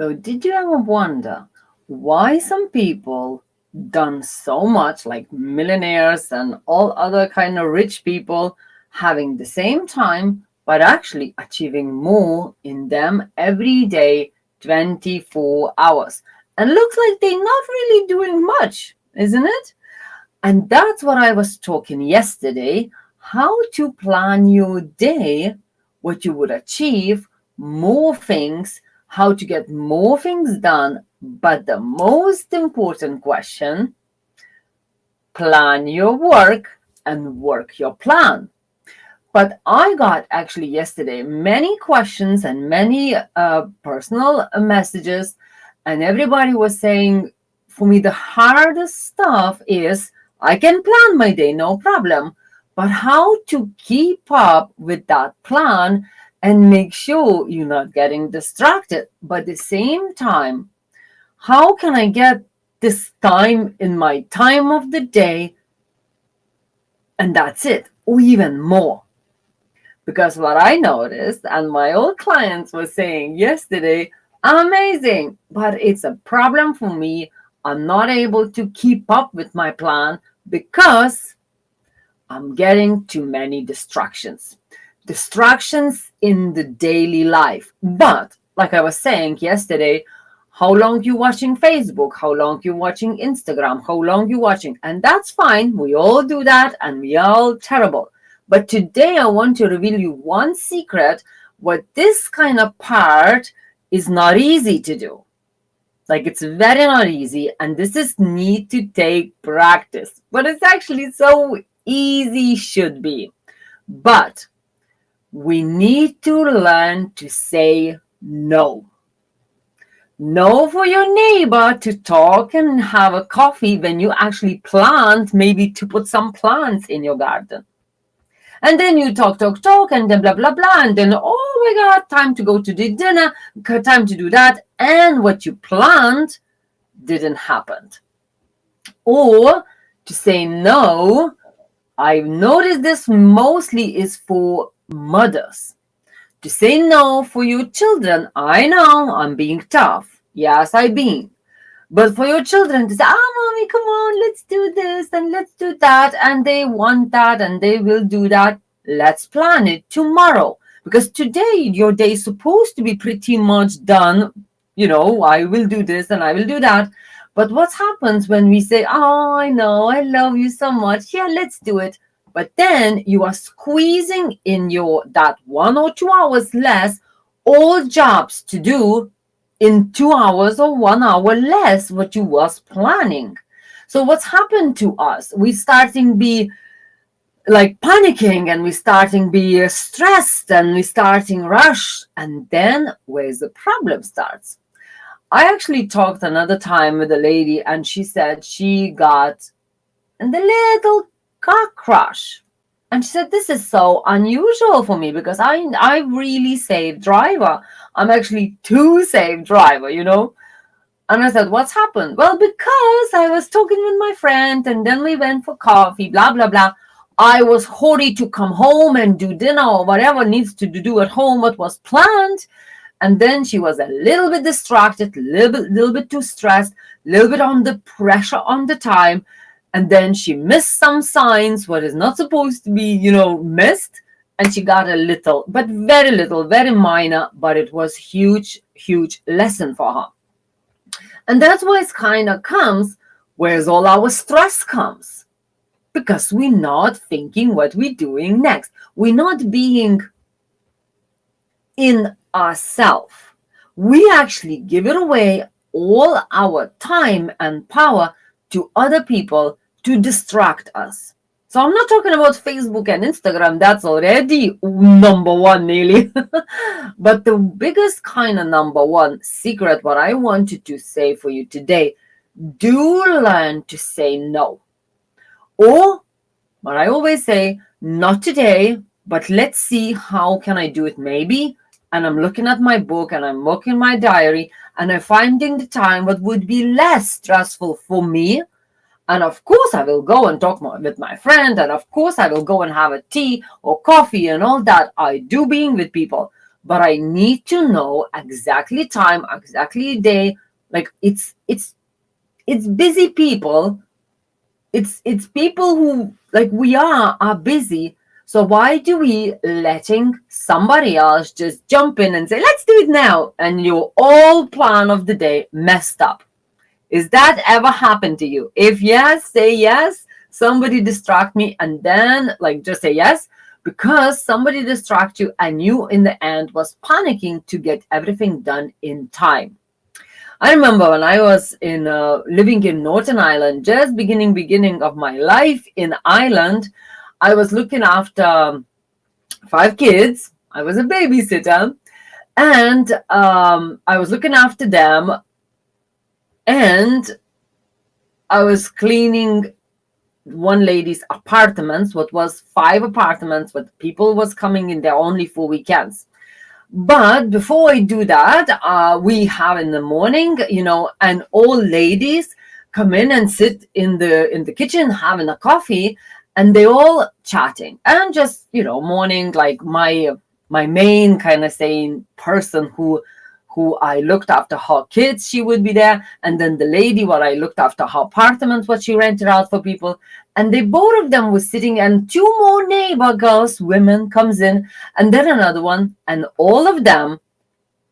So, did you ever wonder why some people done so much, like millionaires and all other kind of rich people, having the same time, but actually achieving more in them every day, 24 hours? And looks like they're not really doing much, isn't it? And that's what I was talking yesterday, how to plan your day, what you would achieve, more things, how to get more things done. But the most important question, plan your work and work your plan. But I got actually yesterday many questions and many personal messages, and everybody was saying, for me, the hardest stuff is I can plan my day, no problem. But how to keep up with that plan and make sure you're not getting distracted. But at the same time, how can I get this time in my time of the day and that's it, or even more? Because what I noticed, and my old clients were saying yesterday, amazing, but it's a problem for me. I'm not able to keep up with my plan because I'm getting too many distractions. Distractions in the daily life. But like I was saying yesterday, how long you watching Facebook, how long you watching Instagram, how long you watching, and that's fine. We all do that and we are all terrible. But today I want to reveal you one secret, what this kind of part is not easy to do. Like it's very not easy, and this is need to take practice. But it's actually so easy should be. But we need to learn to say no. No for your neighbor to talk and have a coffee when you actually plant, maybe to put some plants in your garden. And then you talk, and then blah, blah, blah. And then, oh my God, time to go to the dinner, time to do that. And what you planned didn't happen. Or to say no, I've noticed this mostly is for mothers. To say no for your children, I know I'm being tough. Yes, I've been. But for your children to say, mommy, come on, let's do this and let's do that. And they want that and they will do that. Let's plan it tomorrow. Because today, your day is supposed to be pretty much done. You know, I will do this and I will do that. But what happens when we say, oh, I know, I love you so much. Yeah, let's do it. But then you are squeezing in your that 1 or 2 hours less, all jobs to do in 2 hours or 1 hour less what you was planning. So what's happened to us? We starting be like panicking and we starting be stressed and we starting rush. And then where's the problem starts? I actually talked another time with a lady and she said she got in the little car crash. And she said, this is so unusual for me because I really safe driver. I'm actually too safe driver, you know. And I said, what's happened? Well, because I was talking with my friend and then we went for coffee, blah, blah, blah. I was hurried to come home and do dinner or whatever needs to do at home, what was planned. And then she was a little bit distracted, little bit too stressed, a little bit on the pressure on the time. And then she missed some signs, what is not supposed to be, you know, missed. And she got a little, but very little, very minor, but it was huge, huge lesson for her. And that's why it kind of comes, where's all our stress comes. Because we're not thinking what we're doing next. We're not being in ourselves. We actually give it away all our time and power to other people to distract us. So I'm not talking about Facebook and Instagram. That's already number one nearly. But the biggest kind of number one secret, what I wanted to say for you today, do learn to say no. Or what I always say, not today, but let's see how can I do it maybe. And I'm looking at my book and I'm looking at my diary and I'm finding the time what would be less stressful for me. And of course, I will go and talk with my friend. And of course, I will go and have a tea or coffee and all that. I do being with people. but I need to know exactly time, exactly day. Like it's busy people. It's people who like we are busy. So why do we letting somebody else just jump in and say, let's do it now? And your all plan of the day messed up. Is that ever happened to you? If yes, say yes. Somebody distract me and then like just say yes, because somebody distract you and you in the end was panicking to get everything done in time. I remember when I was in living in Northern Ireland, just beginning of my life in Ireland, I was looking after 5 kids. I was a babysitter, and I was looking after them, and I was cleaning one lady's apartments, what was 5 apartments, but people was coming in there only for weekends. But before I do that, we have in the morning, and all ladies come in and sit in the kitchen having a coffee, and they all chatting and just morning. Like my main kind of saying person who I looked after her kids, she would be there, and then the lady what I looked after her apartment, what she rented out for people, and they both of them were sitting, and two more neighbor girls, women comes in, and then another one, and all of them,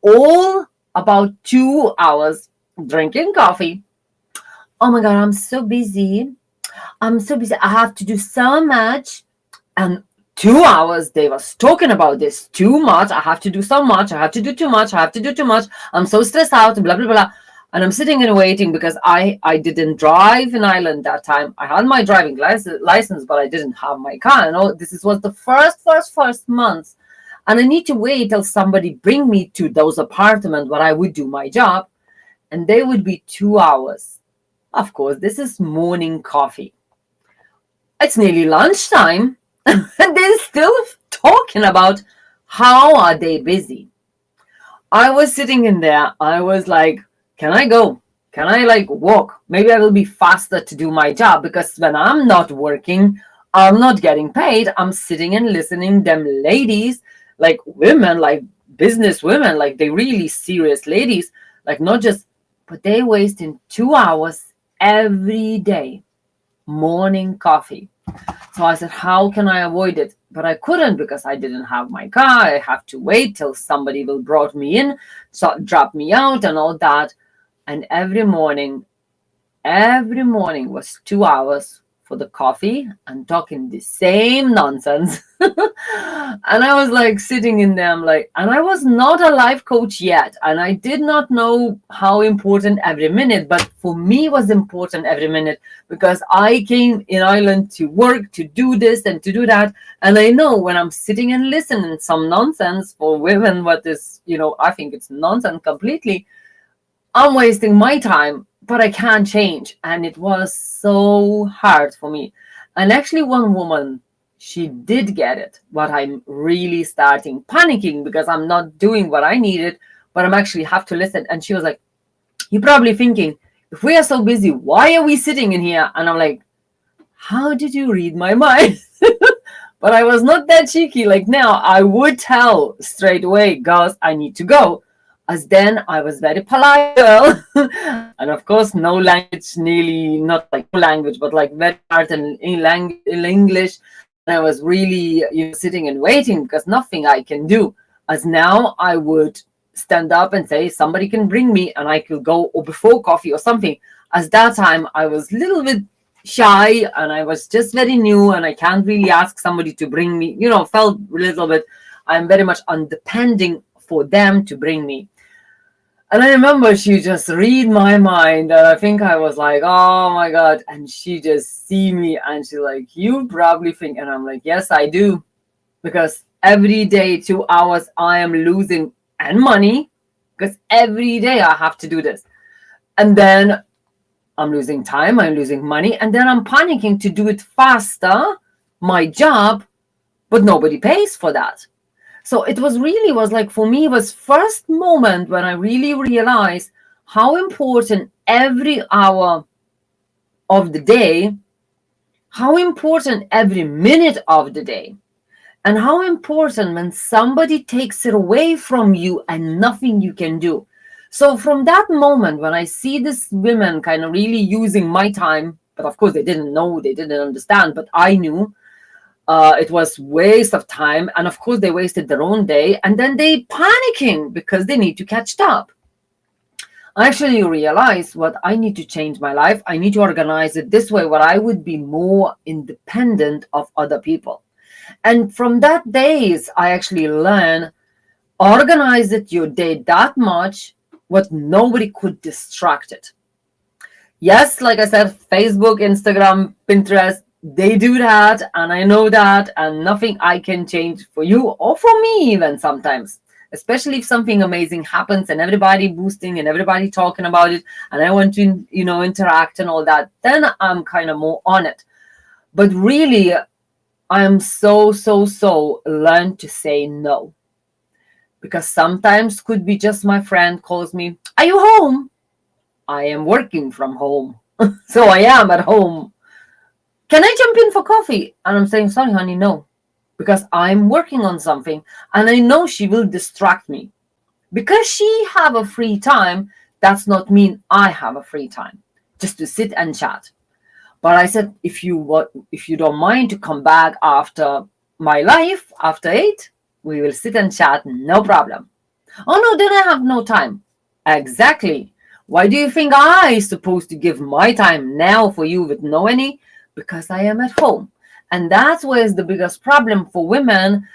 all about 2 hours drinking coffee. Oh my god, I'm so busy. I'm so busy. I have to do so much. And 2 hours they was talking about this too much. I have to do so much. I have to do too much. I have to do too much. I'm so stressed out. Blah blah blah. And I'm sitting and waiting because I didn't drive in Ireland that time. I had my driving license, but I didn't have my car. Was the first month, and I need to wait till somebody bring me to those apartments where I would do my job, and they would be 2 hours. Of course, this is morning coffee. It's nearly lunchtime, and they're still talking about how are they busy. I was sitting in there. I was like, can I go? Can I like walk? Maybe I will be faster to do my job, because when I'm not working, I'm not getting paid. I'm sitting and listening them ladies, like women, like business women, like they really serious ladies, like not just, but they wasting 2 hours every day morning coffee. So I said, how can I avoid it? But I couldn't because I didn't have my car. I have to wait till somebody will brought me in, so drop me out and all that. And every morning was 2 hours for the coffee and talking the same nonsense. And I was like sitting in there, I'm like, and I was not a life coach yet. And I did not know how important every minute, but for me it was important every minute, because I came in Ireland to work, to do this and to do that. And I know when I'm sitting and listening some nonsense for women, what is, I think it's nonsense completely. I'm wasting my time, but I can't change. And it was so hard for me. And actually, one woman, she did get it, but I'm really starting panicking because I'm not doing what I needed, but I'm actually have to listen. And she was like, you're probably thinking, if we are so busy, why are we sitting in here? And I'm like, how did you read my mind? But I was not that cheeky. Like now, I would tell straight away, girls, I need to go. As then I was very polite girl. And of course, no language, nearly not like no language, but like very hard in language, in English. And I was really sitting and waiting because nothing I can do. As now I would stand up and say, somebody can bring me and I could go, or before coffee or something. As that time I was a little bit shy and I was just very new and I can't really ask somebody to bring me, felt a little bit, I'm very much undepending for them to bring me. And I remember she just read my mind, and I think I was like, oh my God. And she just see me and she's like, you probably think, and I'm like, yes, I do. Because every day, 2 hours, I am losing and money, because every day I have to do this. And then I'm losing time, I'm losing money, and then I'm panicking to do it faster, my job, but nobody pays for that. So it was like, for me, it was first moment when I really realized how important every hour of the day, how important every minute of the day. and how important when somebody takes it away from you and nothing you can do. So from that moment, when I see this women kind of really using my time, but of course they didn't know, they didn't understand, but I knew it was waste of time, and of course they wasted their own day, and then they panicking because they need to catch up. I actually realized what I need to change my life. I need to organize it this way where I would be more independent of other people. And from that days, I actually learned organize it your day that much what nobody could distract it. Yes, like I said, Facebook, Instagram, Pinterest, they do that, and I know that, and nothing I can change for you or for me, even sometimes. Especially if something amazing happens and everybody boosting and everybody talking about it, and I want to, interact and all that, then I'm kind of more on it. But really, I am so learn to say no. Because sometimes could be just my friend calls me, "Are you home?" I am working from home. So I am at home. "Can I jump in for coffee?" And I'm saying, "Sorry, honey, no." Because I'm working on something and I know she will distract me. Because she have a free time, that's not mean I have a free time just to sit and chat. But I said, if you don't mind to come back after my life, after 8, we will sit and chat, no problem. "Oh no, then I have no time." Exactly. Why do you think I supposed to give my time now for you with no any? Because I am at home. And that's where's the biggest problem for women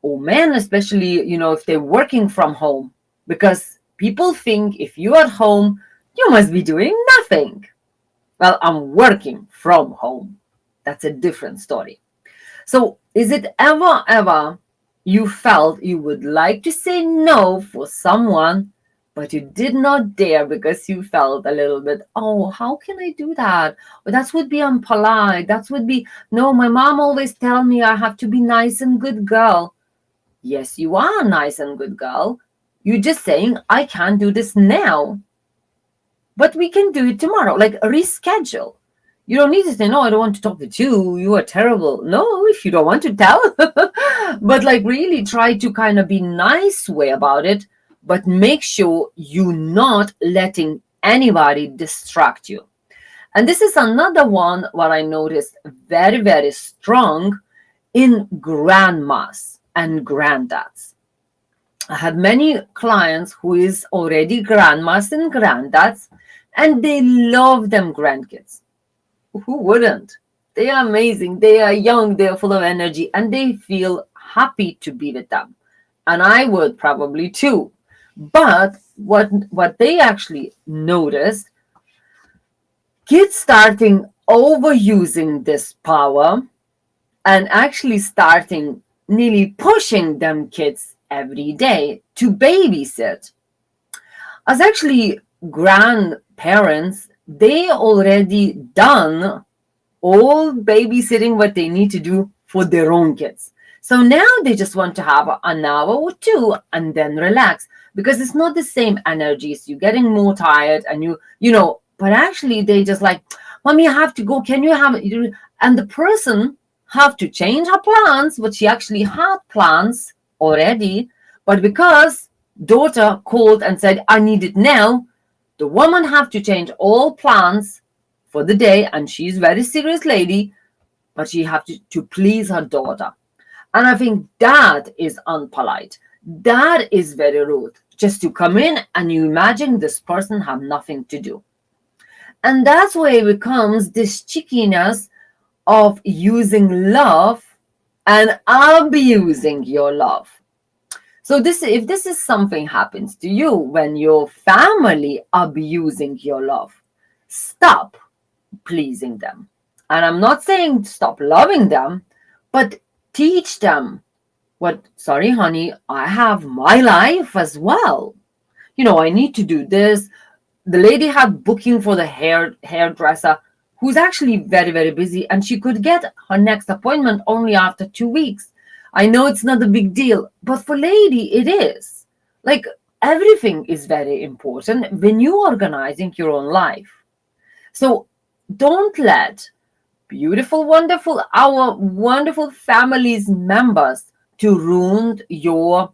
or men, especially, if they're working from home. Because people think if you're at home, you must be doing nothing. Well, I'm working from home. That's a different story. So, is it ever you felt you would like to say no for someone, but you did not dare because you felt a little bit, "Oh, how can I do that? Or that would be unpolite. That would be, no, my mom always tell me I have to be nice and good girl." Yes, you are a nice and good girl. You're just saying, "I can't do this now, but we can do it tomorrow." Like reschedule. You don't need to say, "No, I don't want to talk with you. You are terrible." No, if you don't want to tell. But like really try to kind of be nice way about it, but make sure you're not letting anybody distract you. And this is another one what I noticed very strong in grandmas and granddads. I have many clients who is already grandmas and granddads, and they love them grandkids. Who wouldn't? They are amazing. They are young. They are full of energy, and they feel happy to be with them. And I would probably too. But what they actually noticed, kids starting overusing this power and actually starting nearly pushing them kids every day to babysit. As actually grandparents, they already done all babysitting what they need to do for their own kids. So now they just want to have an hour or two and then relax, because it's not the same energies. You're getting more tired and but actually they just like, "Mommy, I have to go. Can you have it?" And the person have to change her plans, but she actually had plans already. But because daughter called and said, "I need it now," the woman have to change all plans for the day, and she's very serious lady, but she have to please her daughter. And I think that is unpolite. That is very rude. Just to come in and you imagine this person have nothing to do. And that's where it becomes this cheekiness of using love and abusing your love. So if this is something happens to you when your family abusing your love, stop pleasing them. And I'm not saying stop loving them, but teach them sorry, honey, I have my life as well. I need to do this. The lady had booking for the hairdresser who's actually very busy, and she could get her next appointment only after 2 weeks. I know it's not a big deal, but for lady it is. Like everything is very important when you're organizing your own life. So don't let beautiful, wonderful, our wonderful family's members to ruin your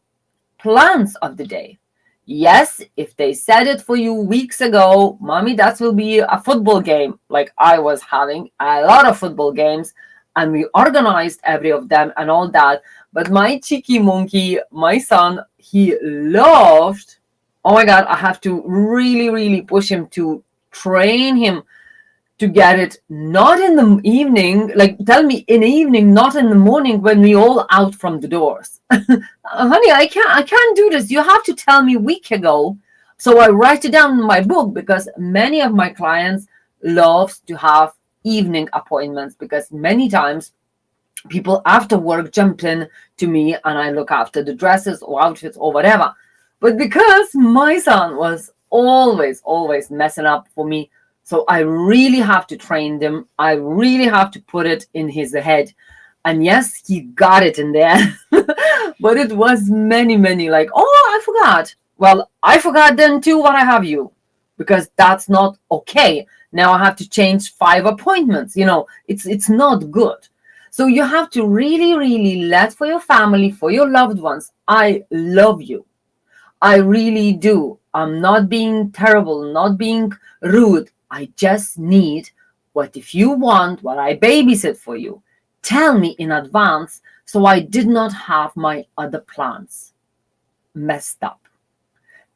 plans of the day. Yes, if they said it for you weeks ago, mommy, that will be a football game. Like I was having a lot of football games and we organized every of them and all that. But my cheeky monkey, my son, he loved, oh my God, I have to really, really push him to train him to get it not in the evening, like tell me in the evening, not in the morning when we all out from the doors. Honey, I can't do this. You have to tell me a week ago. So I write it down in my book because many of my clients love to have evening appointments because many times people after work jump in to me and I look after the dresses or outfits or whatever. But because my son was always messing up for me, so I really have to train them. I really have to put it in his head. And yes, he got it in there. But it was many, like, oh, I forgot. Well, I forgot then too what I have you. Because that's not okay. Now I have to change 5 appointments. It's not good. So you have to really, really let for your family, for your loved ones. I love you. I really do. I'm not being terrible, not being rude. I just need what if you want what I babysit for you. Tell me in advance so I did not have my other plans messed up.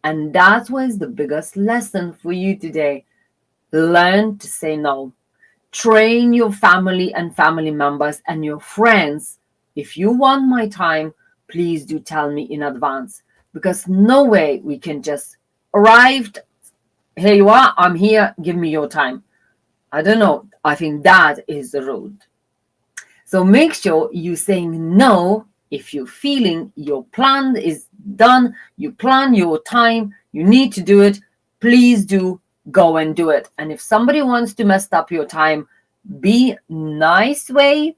And that was the biggest lesson for you today. Learn to say no. Train your family and family members and your friends. If you want my time, please do tell me in advance. Because no way we can just arrive. Here you are, I'm here, give me your time. I don't know. I think that is the road. So make sure you saying no if you're feeling your plan is done, you plan your time, you need to do it, please do go and do it. And if somebody wants to mess up your time, be nice way,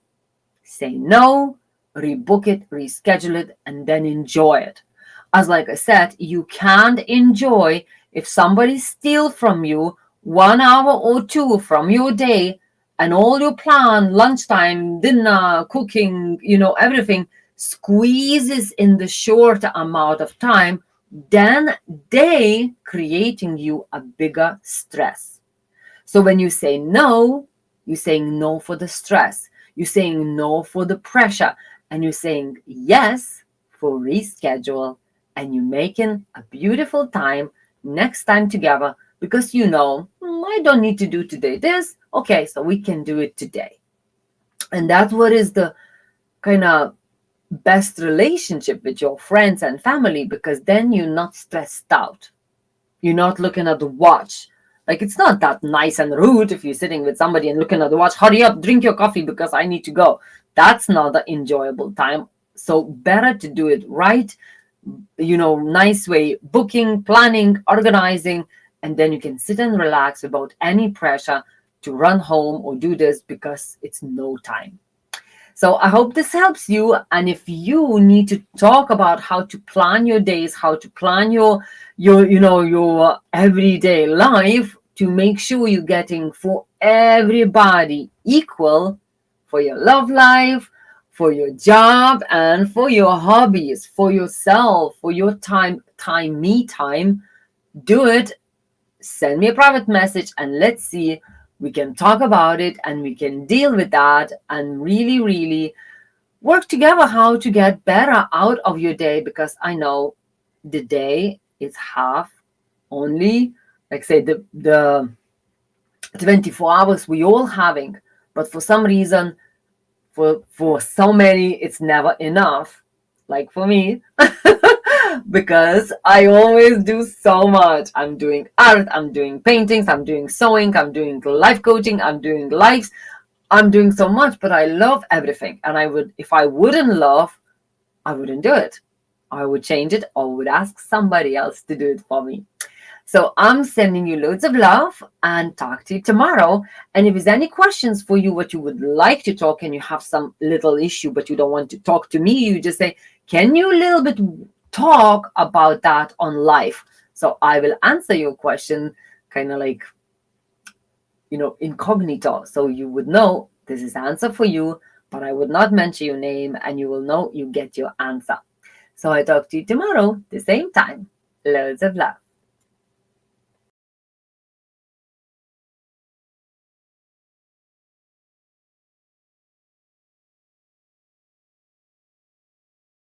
say no, rebook it, reschedule it, and then enjoy it. As like I said, you can't enjoy if somebody steals from you 1 hour or 2 from your day and all your plan, lunchtime, dinner, cooking, everything squeezes in the short amount of time, then they creating you a bigger stress. So when you say no, you're saying no for the stress. You're saying no for the pressure. And you're saying yes for reschedule. And you're making a beautiful time next time together because I don't need to do today this. Okay, so we can do it today. And that's what is the kind of best relationship with your friends and family, because then you're not stressed out. You're not looking at the watch. Like, it's not that nice and rude if you're sitting with somebody and looking at the watch. Hurry up, drink your coffee because I need to go. That's not an enjoyable time. So better to do it right. Nice way, booking, planning, organizing, and then you can sit and relax without any pressure to run home or do this because it's no time. So I hope this helps you. And if you need to talk about how to plan your days, how to plan your everyday life to make sure you're getting for everybody equal, for your love life, for your job, and for your hobbies, for yourself, for your me time, do it. Send me a private message and let's see. We can talk about it and we can deal with that and really, really work together how to get better out of your day, because I know the day is half only, like say the 24 hours we all having, but for some reason, for so many, it's never enough, like for me. Because I always do so much. I'm doing art, I'm doing paintings, I'm doing sewing, I'm doing life coaching, I'm doing lives, I'm doing so much, but I love everything. And if I wouldn't love, I wouldn't do it. I would change it or would ask somebody else to do it for me. So I'm sending you loads of love and talk to you tomorrow. And if there's any questions for you, what you would like to talk, and you have some little issue, but you don't want to talk to me, you just say, can you a little bit talk about that on live? So I will answer your question kind of like, incognito. So you would know This is answer for you, but I would not mention your name, and you will know you get your answer. So I talk to you tomorrow, the same time. Loads of love.